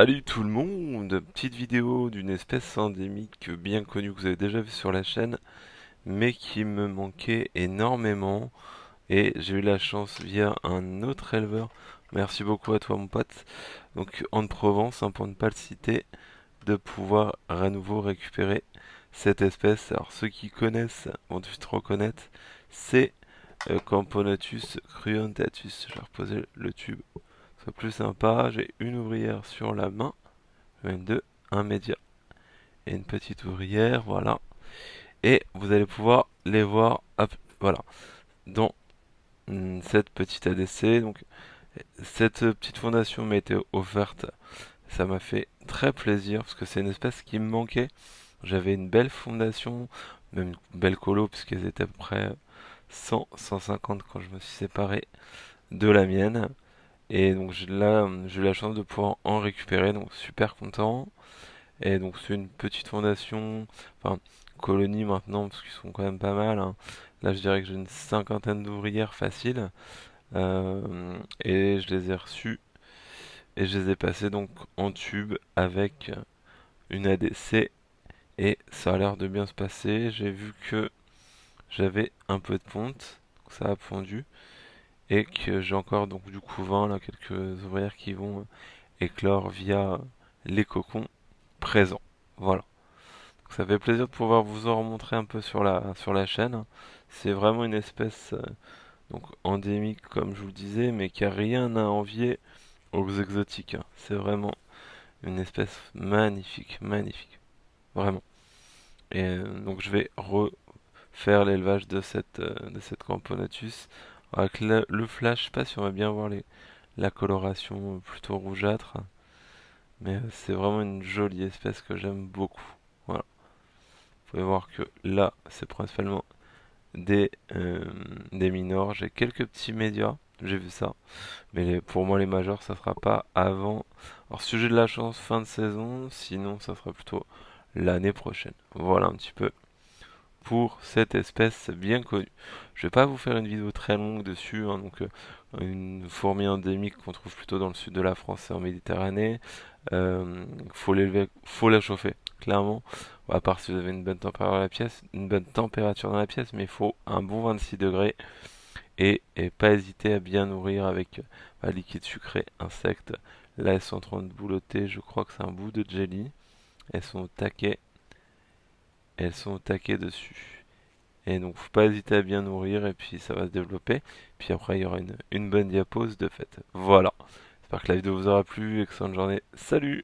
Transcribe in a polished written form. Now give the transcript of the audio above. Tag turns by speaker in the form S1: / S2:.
S1: Salut tout le monde! Petite vidéo d'une espèce endémique bien connue que vous avez déjà vu sur la chaîne, mais qui me manquait énormément. Et j'ai eu la chance via un autre éleveur. Merci beaucoup à toi mon pote. Donc en Provence, pour ne pas le citer, de pouvoir à nouveau récupérer cette espèce. Alors ceux qui connaissent vont tout de suite reconnaître, c'est Camponotus cruentatus. Je vais reposer le tube. C'est plus sympa. J'ai une ouvrière sur la main. Même deux, un média et une petite ouvrière, voilà. Et vous allez pouvoir les voir, hop, voilà, dans cette petite ADC. Donc, cette petite fondation m'a été offerte. Ça m'a fait très plaisir parce que c'est une espèce qui me manquait. J'avais une belle fondation, même une belle colo, puisqu'elles étaient à peu près 100, 150 quand je me suis séparé de la mienne. Et donc là, j'ai eu la chance de pouvoir en récupérer, donc super content. Et donc c'est une petite fondation, enfin colonie maintenant parce qu'ils sont quand même pas mal, hein. Là je dirais que j'ai une cinquantaine d'ouvrières faciles et je les ai reçues et je les ai passées donc en tube avec une ADC et ça a l'air de bien se passer. J'ai vu que j'avais un peu de ponte, donc ça a pondu et que j'ai encore donc du coup 20 là, quelques ouvrières qui vont éclore via les cocons présents. Voilà. Ça fait plaisir de pouvoir vous en remontrer un peu sur la chaîne. C'est vraiment une espèce donc endémique comme je vous le disais, mais qui a rien à envier aux exotiques, hein. C'est vraiment une espèce magnifique, magnifique, vraiment. Et donc je vais refaire l'élevage de cette Camponotus. Avec le flash, je sais pas si on va bien voir la coloration plutôt rougeâtre, mais c'est vraiment une jolie espèce que j'aime beaucoup. Voilà. Vous pouvez voir que là, c'est principalement des, des minors. J'ai quelques petits médias, j'ai vu ça. Mais pour moi, les majors, ça sera pas avant. Alors, si j'ai de la chance, fin de saison. Sinon, ça sera plutôt l'année prochaine. Voilà un petit peu pour cette espèce bien connue. Je vais pas vous faire une vidéo très longue dessus, hein, donc une fourmi endémique qu'on trouve plutôt dans le sud de la France et en Méditerranée. Faut l'élever, faut la chauffer, clairement. À part si vous avez une bonne température dans la pièce, mais il faut un bon 26 degrés et pas hésiter à bien nourrir avec liquide sucré, insectes. Là, elles sont en train de boulotter, je crois que c'est un bout de jelly. Elles sont au taquet, elles sont au taquet dessus. Et donc, faut pas hésiter à bien nourrir et puis ça va se développer. Puis après, il y aura une bonne diapose de fait. Voilà. J'espère que la vidéo vous aura plu. Excellente journée. Salut!